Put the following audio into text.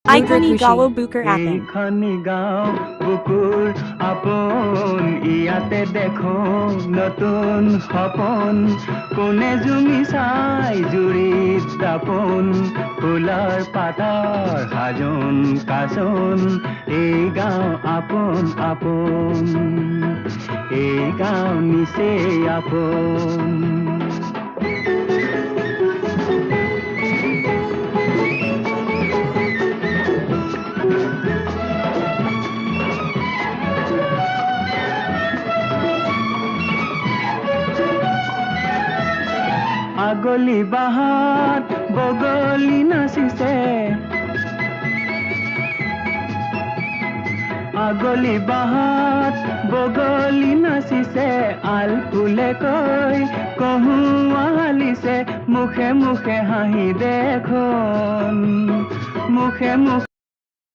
Aykani Kushi. Gawo Buker Athing. এইখনি গাঁও বুকুৰ আপোন ইয়াতে দেখো নতুন সপোন কোনে জুমি চাই জুৰিত দাপোন ফুলৰ পাতৰ সাজোন কাচোন এই গাঁও আপোন আপোন এই গাঁও নিচেই আপোন আগলি বাহাত বগলি নাচিছে আগলি বাহাত বগলি নাচিছে আল ফুলে কৈ কহুৱা হালিছে মুখে মুখে হাঁহি দেখোন মুখে মুখে